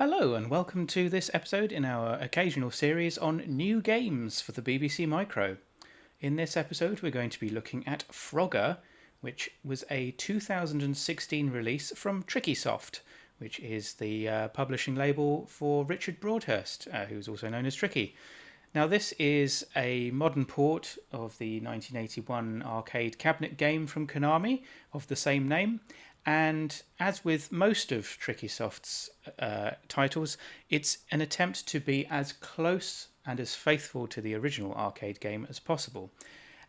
Hello and welcome to this episode in our occasional series on new games for the BBC Micro. In this episode we're going to be looking at Frogger, which was a 2016 release from Trickysoft, which is the publishing label for Richard Broadhurst, who's also known as Tricky. Now this is a modern port of the 1981 arcade cabinet game from Konami of the same name. And as with most of Trickysoft's titles, it's an attempt to be as close and as faithful to the original arcade game as possible.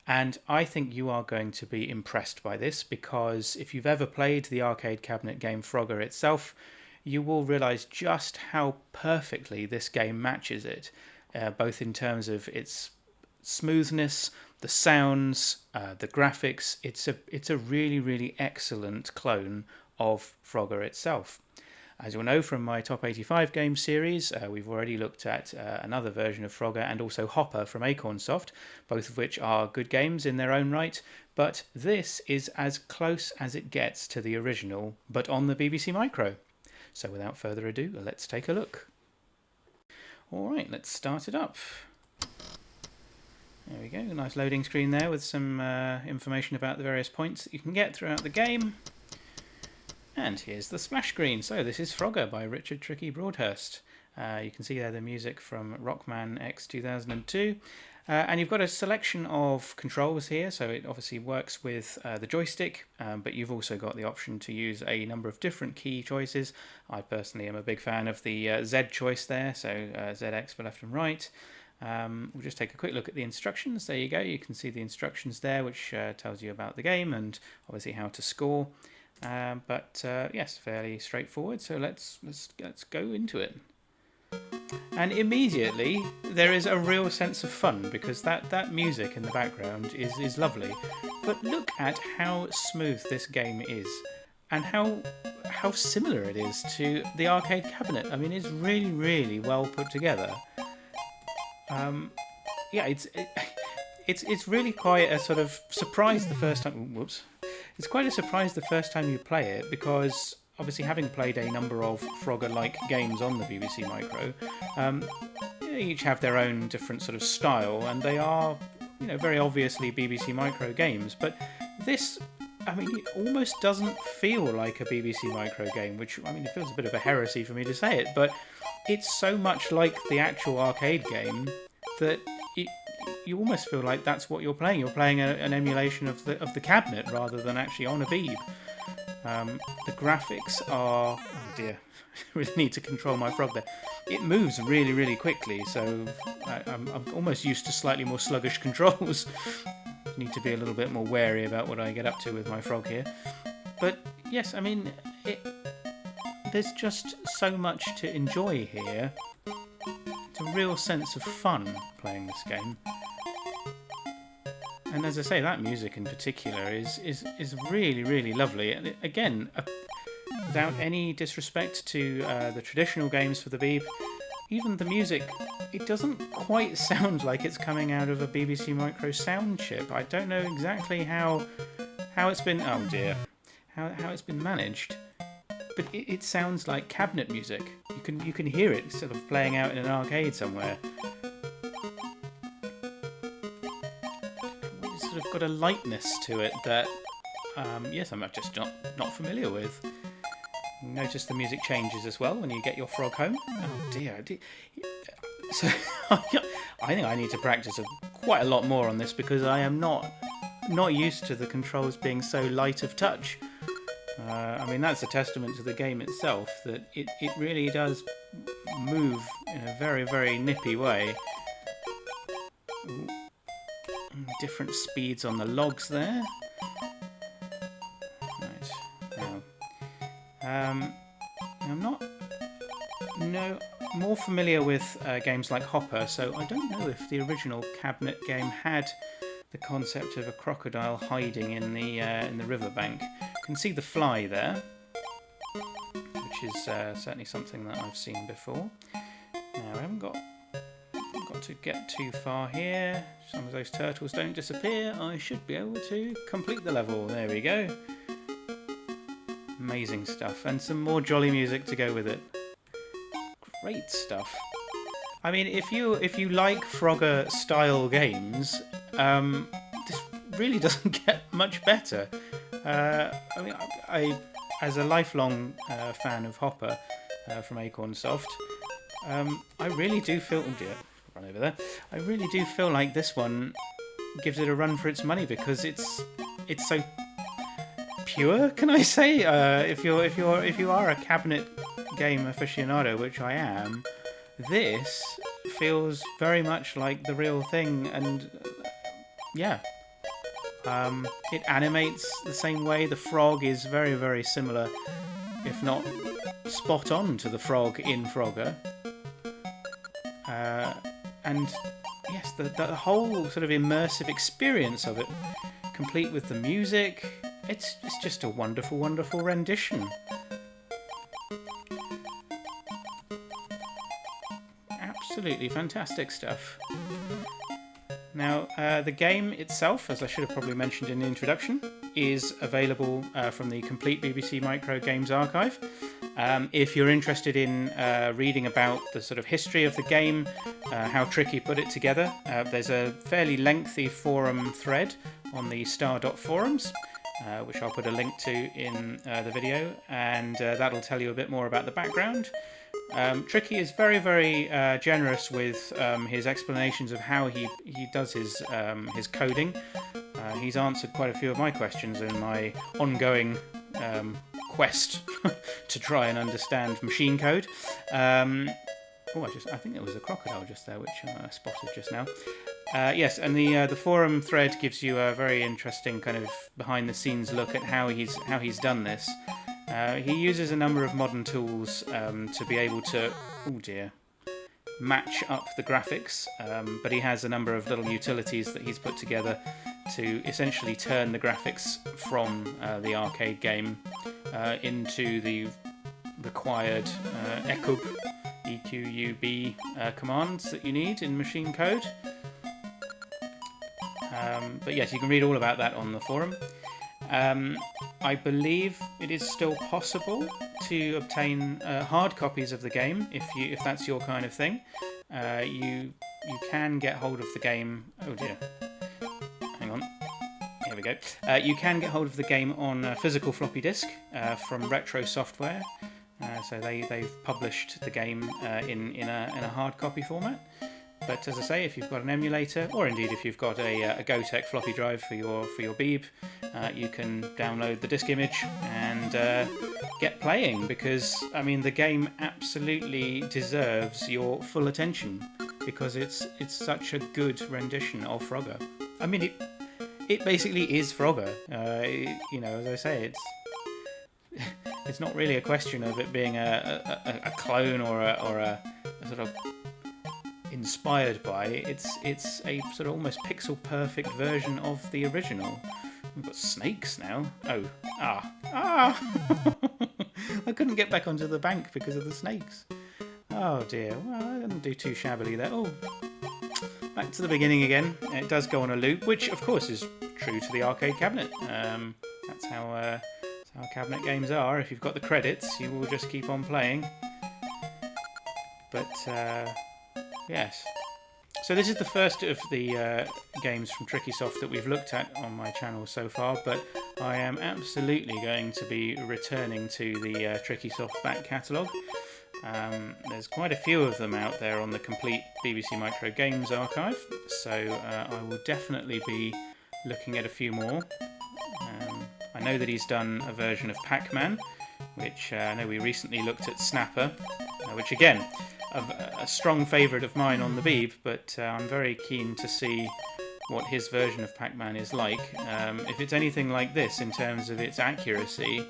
And I think you are going to be impressed by this, because if you've ever played the arcade cabinet game Frogger itself, you will realise just how perfectly this game matches it, both in terms of its smoothness, the sounds, the graphics. It's a really excellent clone of Frogger itself. As you'll know from my Top 85 Games series, we've already looked at another version of Frogger and also Hopper from Acornsoft, both of which are good games in their own right, but this is as close as it gets to the original, but on the BBC Micro. So without further ado, let's take a look. Alright, let's start it up. There we go, a nice loading screen there with some information about the various points that you can get throughout the game. And here's the splash screen. So this is Frogger by Richard Tricky Broadhurst. You can see there the music from Rockman X 2002. And you've got a selection of controls here, so it obviously works with the joystick, but you've also got the option to use a number of different key choices. I personally am a big fan of the Z choice there, so ZX for left and right. We'll just take a quick look at the instructions. There you go, you can see the instructions there, which tells you about the game and obviously how to score. But yes, fairly straightforward, so let's go into it. And immediately there is a real sense of fun, because that music in the background is lovely. But look at how smooth this game is, and how similar it is to the arcade cabinet. I mean, it's really well put together. Yeah, it's really quite a sort of surprise the first time. Whoops! It's quite a surprise the first time you play it, because obviously having played a number of Frogger-like games on the BBC Micro, they each have their own different sort of style, and they are, very obviously BBC Micro games. But this, I mean, it almost doesn't feel like a BBC Micro game, which, I mean, it feels a bit of a heresy for me to say it, but it's so much like the actual arcade game that you almost feel like that's what you're playing. You're playing an emulation of the cabinet rather than actually on a Beeb. The graphics are... Oh dear, I really need to control my frog there. It moves really quickly, so I'm almost used to slightly more sluggish controls. Need to be a little bit more wary about what I get up to with my frog here. But yes, I mean, there's just so much to enjoy here. It's a real sense of fun playing this game. And as I say, that music in particular is really lovely. And again, without any disrespect to the traditional games for the Beeb, even the music, it doesn't quite sound like it's coming out of a BBC Micro sound chip. I don't know exactly how it's been... Oh dear. How it's been managed. But it sounds like cabinet music. You can hear it sort of playing out in an arcade somewhere. It's sort of got a lightness to it that, yes, I'm just not familiar with. Notice the music changes as well when you get your frog home. Oh dear. So I think I need to practice quite a lot more on this, because I am not used to the controls being so light of touch. I mean, that's a testament to the game itself, that it really does move in a very nippy way. Ooh. Different speeds on the logs there. Right. Now, I'm not more familiar with games like Hopper, so I don't know if the original cabinet game had the concept of a crocodile hiding in the riverbank. You can see the fly there, which is certainly something that I've seen before. Now, I haven't got to get too far here. As long as those turtles don't disappear, I should be able to complete the level. There we go. Amazing stuff, and some more jolly music to go with it. Great stuff. I mean, if you like Frogger style games, this really doesn't get much better. I mean, I as a lifelong fan of Hopper from Acorn Soft, I really do feel. Oh dear, run over there. I really do feel like this one gives it a run for its money because it's so pure. Can I say? If you are a cabinet game aficionado, which I am, this feels very much like the real thing, and yeah. It animates the same way. The frog is very, very similar, if not spot on, to the frog in Frogger. And yes, the whole sort of immersive experience of it, complete with the music, it's just a wonderful, wonderful rendition. Absolutely fantastic stuff. Now, the game itself, as I should have probably mentioned in the introduction, is available from the complete BBC Micro Games archive. If you're interested in reading about the sort of history of the game, how Tricky put it together, there's a fairly lengthy forum thread on the star.forums, which I'll put a link to in the video, and that'll tell you a bit more about the background. Tricky is very, very generous with his explanations of how he does his coding. He's answered quite a few of my questions in my ongoing quest to try and understand machine code. I think there was a crocodile just there, which I spotted just now. Yes, and the forum thread gives you a very interesting kind of behind-the-scenes look at how he's done this. He uses a number of modern tools to be able to, match up the graphics, but he has a number of little utilities that he's put together to essentially turn the graphics from the arcade game into the required EQUB commands that you need in machine code. But yes, you can read all about that on the forum. I believe it is still possible to obtain hard copies of the game if that's your kind of thing. You can get hold of the game. Oh dear, hang on. Here we go. You can get hold of the game on a physical floppy disk from Retro Software. So they've published the game in a hard copy format. But as I say, if you've got an emulator, or indeed if you've got a GoTech floppy drive for your Beeb, you can download the disk image and get playing, because I mean the game absolutely deserves your full attention because it's such a good rendition of Frogger. I mean it basically is Frogger. As I say, it's not really a question of it being a clone or a sort of inspired by. It's a sort of almost pixel perfect version of the original. We've got snakes now. I couldn't get back onto the bank because of the snakes. Oh dear. Well, I didn't do too shabbily there. Oh, back to the beginning again. It does go on a loop, which of course is true to the arcade cabinet. That's how cabinet games are. If you've got the credits, you will just keep on playing. But yes. So this is the first of the games from Trickysoft that we've looked at on my channel so far, but I am absolutely going to be returning to the Trickysoft back catalogue. There's quite a few of them out there on the complete BBC Micro Games archive, so I will definitely be looking at a few more. I know that he's done a version of Pac-Man, which I know we recently looked at Snapper, which again, a strong favourite of mine on the Beeb, but I'm very keen to see what his version of Pac-Man is like. If it's anything like this in terms of its accuracy,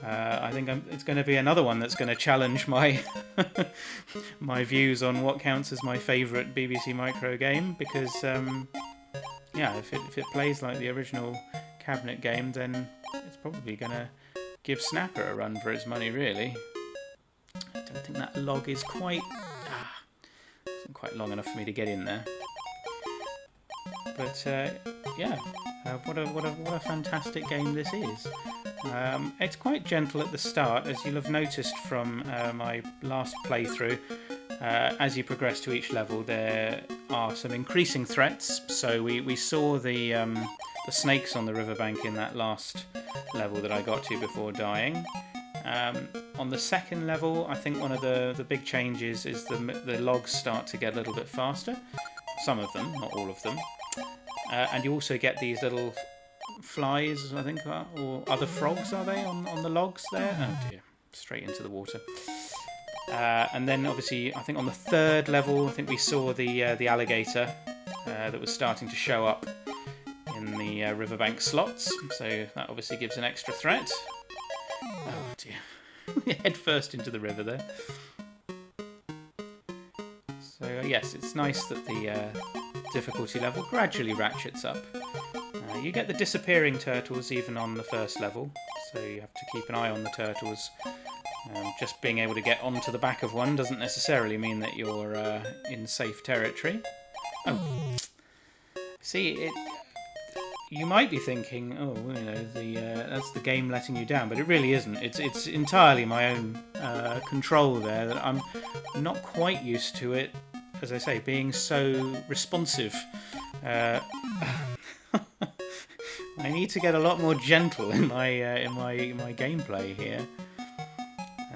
I think it's going to be another one that's going to challenge my my views on what counts as my favourite BBC Micro game, because if it plays like the original cabinet game, then it's probably going to give Snapper a run for its money, really. I don't think that log is quite long enough for me to get in there. But what a fantastic game this is. It's quite gentle at the start, as you'll have noticed from my last playthrough. As you progress to each level, there are some increasing threats. So we saw the snakes on the riverbank in that last level that I got to before dying. On the second level, I think one of the big changes is the logs start to get a little bit faster. Some of them, not all of them. And you also get these little flies, I think, or other frogs, are they, on the logs there? Oh dear, straight into the water. And then obviously, I think on the third level, I think we saw the alligator that was starting to show up in the riverbank slots. So that obviously gives an extra threat. Oh dear, head first into the river there. So yes, it's nice that the difficulty level gradually ratchets up. You get the disappearing turtles even on the first level, so you have to keep an eye on the turtles. Just being able to get onto the back of one doesn't necessarily mean that you're in safe territory. Oh, see, you might be thinking, oh, you know, that's the game letting you down, but it really isn't. It's entirely my own control there, that I'm not quite used to it, as I say, being so responsive. I need to get a lot more gentle in my gameplay here.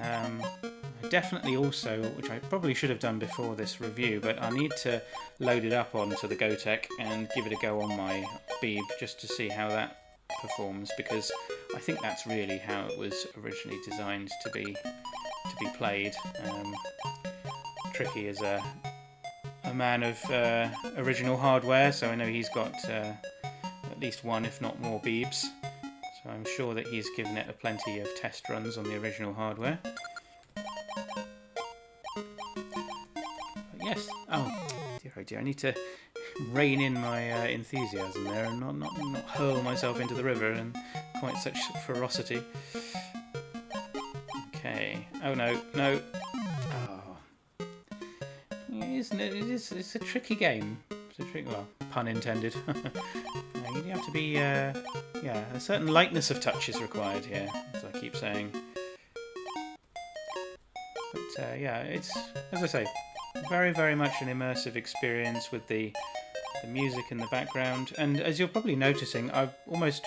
I definitely also, which I probably should have done before this review, but I need to load it up onto the GoTech and give it a go on my Beeb just to see how that performs, because I think that's really how it was originally designed to be played. Tricky is a man of original hardware, so I know he's got at least one, if not more, Beebs. So I'm sure that he's given it plenty of test runs on the original hardware. But yes, oh dear, I need to rein in my enthusiasm there and not hurl myself into the river in quite such ferocity. Okay, oh no. Oh. Isn't it? It's a tricky game. Well, pun intended. You have to be, a certain lightness of touch is required here, as I keep saying. But yeah, it's, as I say, very, very much an immersive experience with the music in the background. And as you're probably noticing, I'm almost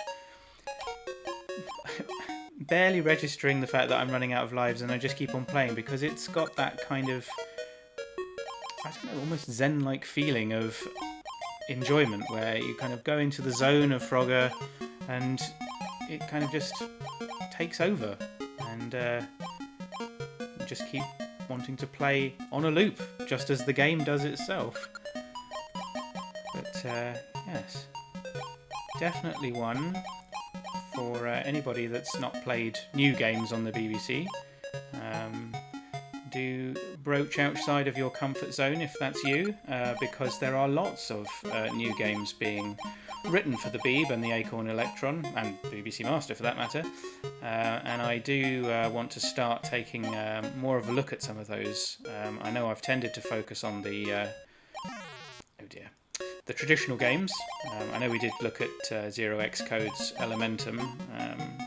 barely registering the fact that I'm running out of lives, and I just keep on playing because it's got that kind of, I don't know, almost zen-like feeling of enjoyment, where you kind of go into the zone of Frogger and it kind of just takes over, and you just keep wanting to play on a loop, just as the game does itself. But yes, definitely one for anybody that's not played new games on the BBC. Do broach outside of your comfort zone if that's you, because there are lots of new games being written for the Beeb and the Acorn Electron, and BBC Master for that matter, and I do want to start taking more of a look at some of those. I know I've tended to focus on the traditional games. I know we did look at Zero X Code's Elementum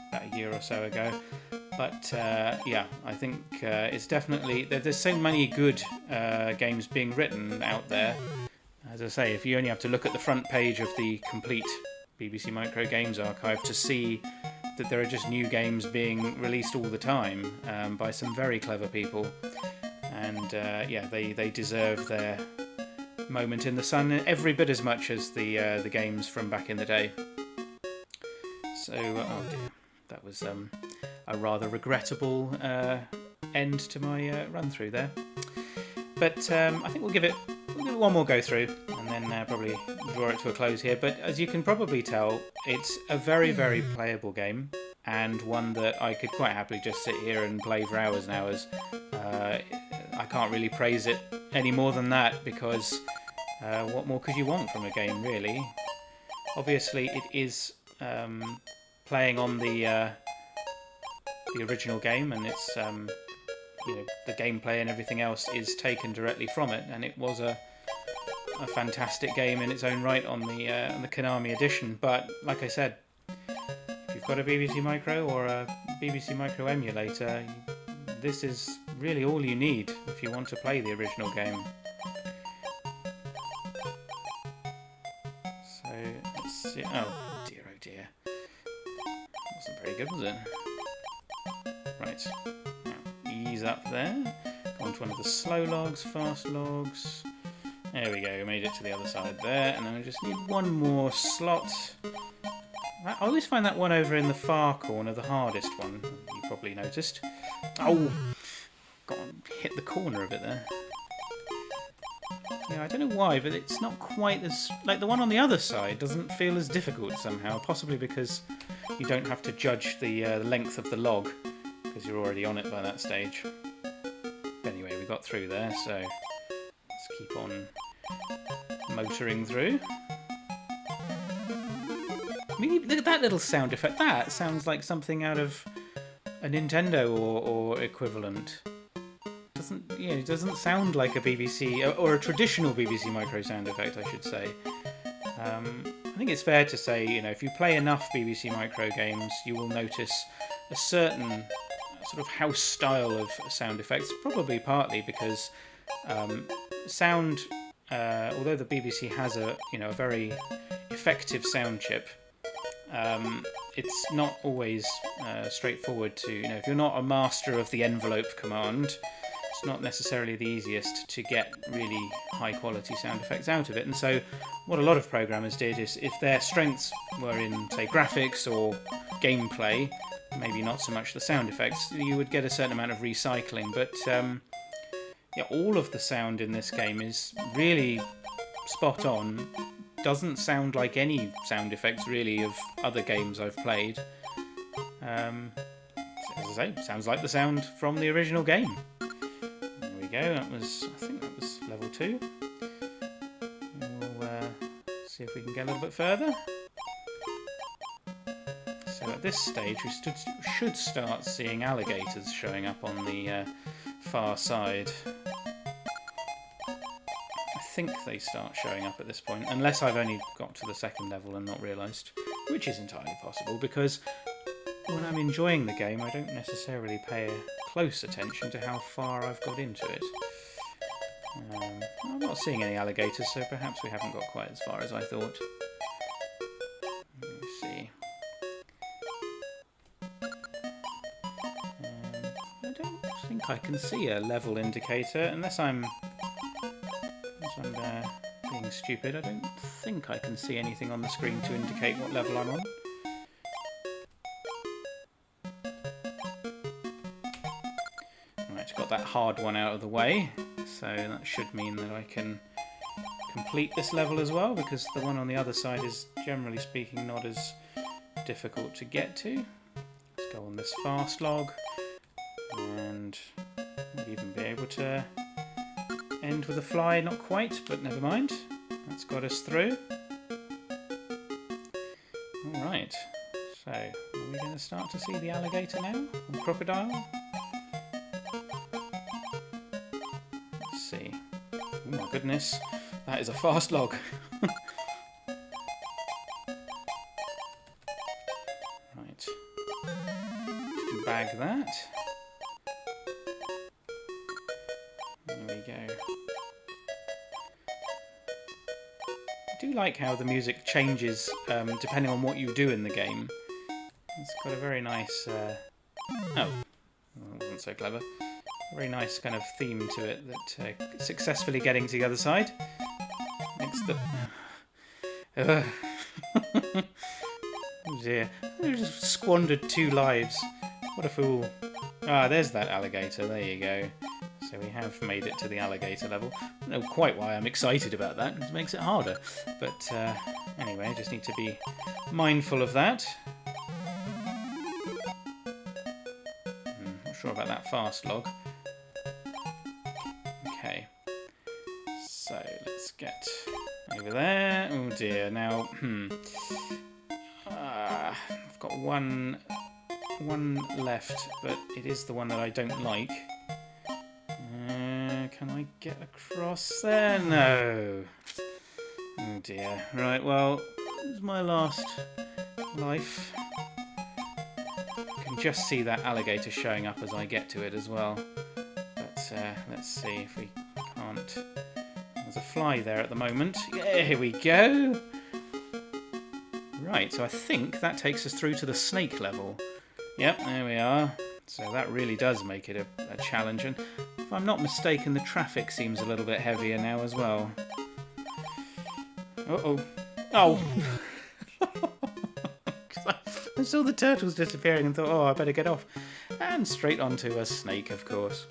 about a year or so ago. But yeah, I think it's definitely, there's so many good games being written out there. As I say, if you only have to look at the front page of the complete BBC Micro Games archive to see that there are just new games being released all the time by some very clever people. And yeah, they deserve their moment in the sun every bit as much as the games from back in the day. So, oh dear, that was a rather regrettable end to my run through there. But I think we'll give it one more go through and then probably draw it to a close here. But as you can probably tell, it's a very, very playable game, and one that I could quite happily just sit here and play for hours and hours. I can't really praise it any more than that, because what more could you want from a game, really? Obviously, it is playing on the original game, and it's the gameplay and everything else is taken directly from it, and it was a fantastic game in its own right on the Konami edition. But like I said, if you've got a BBC Micro or a BBC Micro emulator, this is really all you need if you want to play the original game. So, let's see. Oh dear. Wasn't very good, was it? Right. Now, ease up there. Go on to one of the slow logs, fast logs. There we go, made it to the other side there, and then I just need one more slot. I always find that one over in the far corner the hardest one, you probably noticed. Oh! Got on, hit the corner of it there. Yeah, I don't know why, but it's not quite as... Like, the one on the other side doesn't feel as difficult somehow, possibly because you don't have to judge the length of the log, because you're already on it by that stage. Anyway, we got through there, so let's keep on motoring through. I mean, look at that little sound effect. That sounds like something out of a Nintendo or equivalent. It doesn't sound like a BBC or a traditional BBC Micro sound effect, I should say. I think it's fair to say, if you play enough BBC Micro games, you will notice a certain sort of house style of sound effects. Probably partly because sound, although the BBC has a very effective sound chip, it's not always straightforward to, if you're not a master of the envelope command, it's not necessarily the easiest to get really high quality sound effects out of it. And so what a lot of programmers did is, if their strengths were in, say, graphics or gameplay, maybe not so much the sound effects, you would get a certain amount of recycling. But all of the sound in this game is really spot on. Doesn't sound like any sound effects really of other games I've played. As I say, sounds like the sound from the original game. There we go. I think that was level 2. We'll see if we can get a little bit further. So at this stage, we should start seeing alligators showing up on the far side. I think they start showing up at this point, unless I've only got to the second level and not realised, which is entirely possible, because when I'm enjoying the game I don't necessarily pay close attention to how far I've got into it. I'm not seeing any alligators, so perhaps we haven't got quite as far as I thought. Let's see. I don't think I can see a level indicator, unless I'm being stupid. I don't think I can see anything on the screen to indicate what level I'm on. Right, got that hard one out of the way, so that should mean that I can complete this level as well, because the one on the other side is, generally speaking, not as difficult to get to. Let's go on this fast log, and we'll even be able to end with a fly. Not quite, but never mind. That's got us through. Alright, so are we going to start to see the alligator now? Or crocodile? Let's see. Oh my goodness, that is a fast log. Right. Bag that. There we go. I do like how the music changes depending on what you do in the game. It's got a very nice... oh, that wasn't so clever. A very nice kind of theme to it that successfully getting to the other side makes the... Oh dear. I just squandered 2 lives. What a fool. Ah, there's that alligator. There you go. So we have made it to the alligator level. I don't know quite why I'm excited about that. It makes it harder. But anyway, I just need to be mindful of that. Not sure about that fast log. Okay. So let's get over there. Oh dear. Now, I've got one left, but it is the one that I don't like. Can I get across there? No. Oh dear. Right, well, this is my last life. I can just see that alligator showing up as I get to it as well. But let's see if we can't. There's a fly there at the moment. Yeah, here we go. Right, so I think that takes us through to the snake level. Yep, there we are. So that really does make it a challenge. And if I'm not mistaken, the traffic seems a little bit heavier now as well. Uh-oh. Oh! I saw the turtles disappearing and thought, oh, I better get off. And straight onto a snake, of course.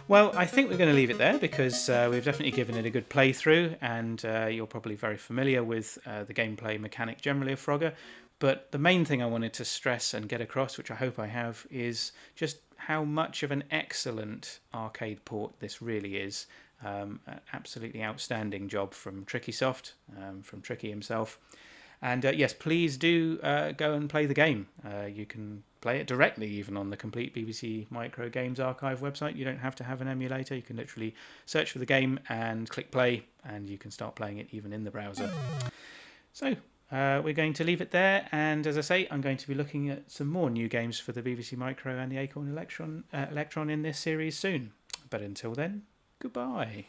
Well, I think we're going to leave it there because we've definitely given it a good playthrough, and you're probably very familiar with the gameplay mechanic generally of Frogger. But the main thing I wanted to stress and get across, which I hope I have, is just how much of an excellent arcade port this really is. An absolutely outstanding job from Trickysoft, from Tricky himself. And yes, please do go and play the game. You can play it directly even on the complete BBC Micro Games Archive website. You don't have to have an emulator. You can literally search for the game and click play, and you can start playing it even in the browser. So we're going to leave it there, and as I say, I'm going to be looking at some more new games for the BBC Micro and the Acorn Electron in this series soon. But until then, goodbye.